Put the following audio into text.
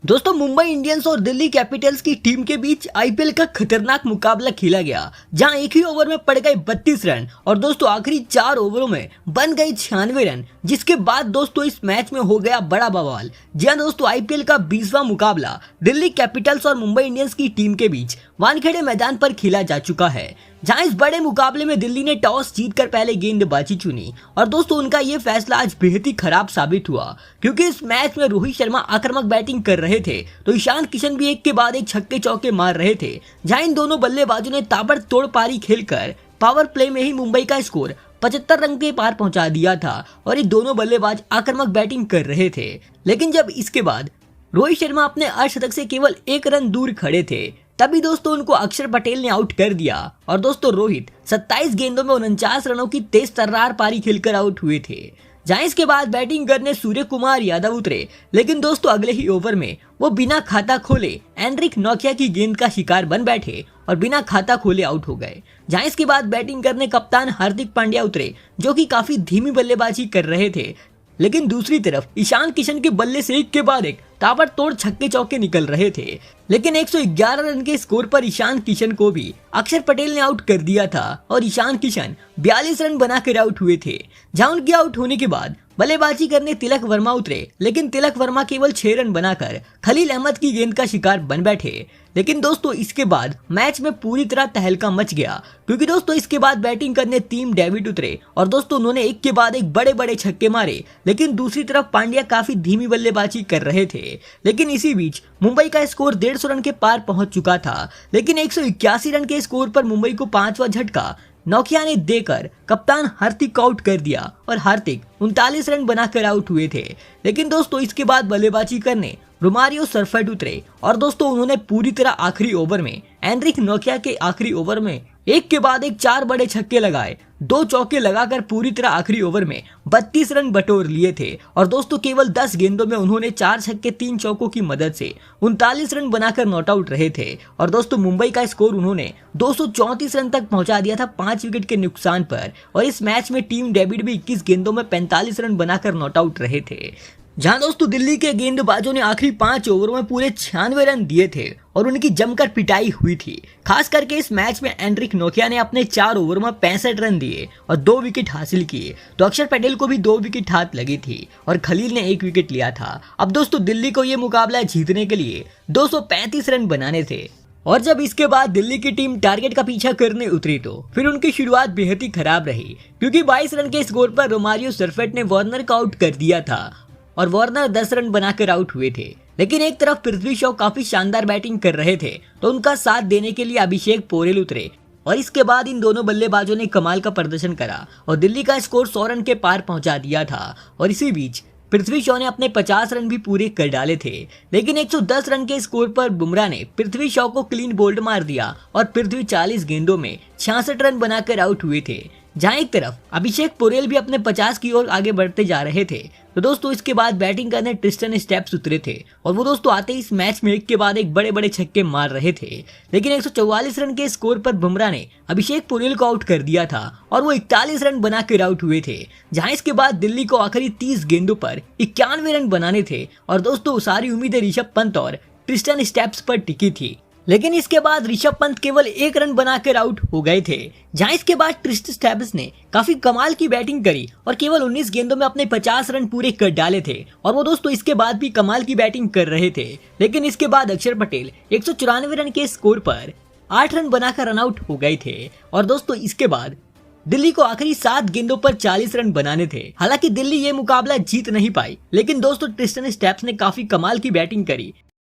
दोस्तों मुंबई इंडियंस और दिल्ली कैपिटल्स की टीम के बीच आईपीएल का खतरनाक मुकाबला खेला गया, जहां एक ही ओवर में पड़ गए 32 रन और दोस्तों आखिरी 4 ओवरों में बन गए 96 रन, जिसके बाद दोस्तों इस मैच में हो गया बड़ा बवाल। जी हां दोस्तों, आईपीएल का 20वां मुकाबला दिल्ली कैपिटल्स और मुंबई इंडियंस की टीम के बीच वानखेड़े मैदान पर खेला जा चुका है, जहां इस बड़े मुकाबले में दिल्ली ने टॉस जीतकर पहले गेंदबाजी चुनी और दोस्तों उनका ये फैसला आज बेहद ही खराब साबित हुआ, क्योंकि इस मैच में रोहित शर्मा आक्रामक बैटिंग कर रहे थे तो ईशान किशन भी एक के बाद एक छक्के चौके मार रहे थे, जहां इन दोनों बल्लेबाजों ने ताबड़तोड़ पारी खेलकर पावर प्ले में ही मुंबई का स्कोर 75 रन के पार पहुंचा दिया था और ये दोनों बल्लेबाज आक्रामक बैटिंग कर रहे थे। लेकिन जब इसके बाद रोहित शर्मा अपने अर्धशतक से केवल 1 रन दूर खड़े थे, तभी दोस्तों उनको अक्षर पटेल ने आउट कर दिया और दोस्तों रोहित 27 गेंदों में 49 रनों की तेज तर्रार पारी खेलकर आउट हुए थे। जहां इसके बाद बैटिंग करने सूर्य कुमार यादव उतरे, लेकिन दोस्तों अगले ही ओवर में वो बिना खाता खोले एंड्रिक नोकिया की गेंद का शिकार बन बैठे और बिना खाता खोले आउट हो गए। जहां इसके बाद बैटिंग करने कप्तान हार्दिक पांड्या उतरे, जो कि काफी धीमी बल्लेबाजी कर रहे थे, लेकिन दूसरी तरफ ईशान किशन के बल्ले से एक के बाद एक ताबड़तोड़ छक्के चौके निकल रहे थे। लेकिन 111 रन के स्कोर पर ईशान किशन को भी अक्षर पटेल ने आउट कर दिया था और ईशान किशन 42 रन बनाकर आउट हुए थे। जहां उनके आउट होने के बाद बल्लेबाजी करने तिलक वर्मा उतरे, लेकिन तिलक वर्मा केवल 6 रन बनाकर खलील अहमद की गेंद का शिकार बन बैठे। लेकिन दोस्तों इसके बाद मैच में पूरी तरह तहलका मच गया, क्योंकि दोस्तों इसके बाद बैटिंग करने टीम डेविड उतरे और दोस्तों उन्होंने एक के बाद एक बड़े बड़े छक्के मारे, लेकिन दूसरी तरफ पांड्या काफी धीमी बल्लेबाजी कर रहे थे। लेकिन इसी बीच मुंबई का स्कोर 150 रन के पार पहुंच चुका था, लेकिन 181 रन के स्कोर पर मुंबई को 5वां झटका नोकिया ने देकर कप्तान हार्दिक को आउट कर दिया और हार्दिक 39 रन बनाकर आउट हुए थे। लेकिन दोस्तों इसके बाद बल्लेबाजी करने रोमारियो सरफेट उतरे और दोस्तों उन्होंने पूरी तरह आखिरी ओवर में एंड्रिक नोकिया के आखिरी ओवर में एक के बाद एक 4 बड़े छक्के लगाए, 2 चौके लगाकर पूरी तरह आखिरी ओवर में 32 रन बटोर लिए थे और दोस्तों केवल 10 गेंदों में उन्होंने 4 छक्के 3 चौकों की मदद से 39 रन बनाकर नॉट आउट रहे थे और दोस्तों मुंबई का स्कोर उन्होंने 234 रन तक पहुंचा दिया था 5 विकेट के नुकसान पर। और इस मैच में टीम डेविड भी 21 गेंदों में 45 रन बनाकर नॉट आउट रहे थे। जहां दोस्तों दिल्ली के गेंदबाजों ने आखिरी 5 ओवरों में पूरे 96 रन दिए थे और उनकी जमकर पिटाई हुई थी। खास करके इस मैच में एंड्रिक नोकिया ने अपने 4 ओवर में 65 रन दिए और 2 विकेट हासिल किए, तो अक्षर पटेल को भी 2 विकेट हाथ लगी थी और खलील ने 1 विकेट लिया था। अब दोस्तों दिल्ली को ये मुकाबला जीतने के लिए 235 रन बनाने थे और जब इसके बाद दिल्ली की टीम टारगेट का पीछा करने उतरी तो फिर उनकी शुरुआत बेहद ही खराब रही, क्योंकि 22 रन के स्कोर पर रोमारियो सरफेट ने वार्नर को आउट कर दिया था और वार्नर 10 रन बनाकर आउट हुए थे। लेकिन एक तरफ पृथ्वी शॉ काफी शानदार बैटिंग कर रहे थे, तो उनका साथ देने के लिए अभिषेक पोरेल उतरे और इसके बाद इन दोनों बल्लेबाजों ने कमाल का प्रदर्शन करा और दिल्ली का स्कोर 100 रन के पार पहुंचा दिया था। और इसी बीच पृथ्वी शॉ ने अपने 50 रन भी पूरे कर डाले थे, लेकिन 110 रन के स्कोर पर बुमराह ने पृथ्वी शॉ को क्लीन बोल्ड मार दिया और पृथ्वी 40 गेंदों में 66 रन बनाकर आउट हुए थे। जहां एक तरफ अभिषेक पोरेल भी अपने 50 की ओर आगे बढ़ते जा रहे थे, तो दोस्तों इसके बाद बैटिंग करने ट्रिस्टन स्टेप्स उतरे थे और वो दोस्तों आते ही इस मैच में एक के बाद एक बड़े बड़े छक्के मार रहे थे। लेकिन 144 रन के स्कोर पर बुमराह ने अभिषेक पोरेल को आउट कर दिया था और वो 41 रन बनाकर आउट हुए थे। जहां इसके बाद दिल्ली को आखिरी 30 गेंदों पर 91 रन बनाने थे और दोस्तों सारी उम्मीदें ऋषभ पंत और ट्रिस्टन स्टेप्स पर टिकी थी, लेकिन इसके बाद ऋषभ पंत केवल 1 रन बनाकर आउट हो गए थे। जहां इसके बाद ट्रिस्टन स्टेप्स ने काफी कमाल की बैटिंग करी और केवल 19 गेंदों में अपने 50 रन पूरे कर डाले थे और वो दोस्तों इसके बाद भी कमाल की बैटिंग कर रहे थे। लेकिन इसके बाद अक्षर पटेल 194 रन के स्कोर पर 8 रन बनाकर रन आउट हो गए थे और दोस्तों इसके बाद दिल्ली को आखिरी 7 गेंदों पर 40 रन बनाने थे। हालांकि दिल्ली ये मुकाबला जीत नहीं पाई, लेकिन दोस्तों ट्रिस्टन स्टेप्स ने काफी कमाल की बैटिंग करी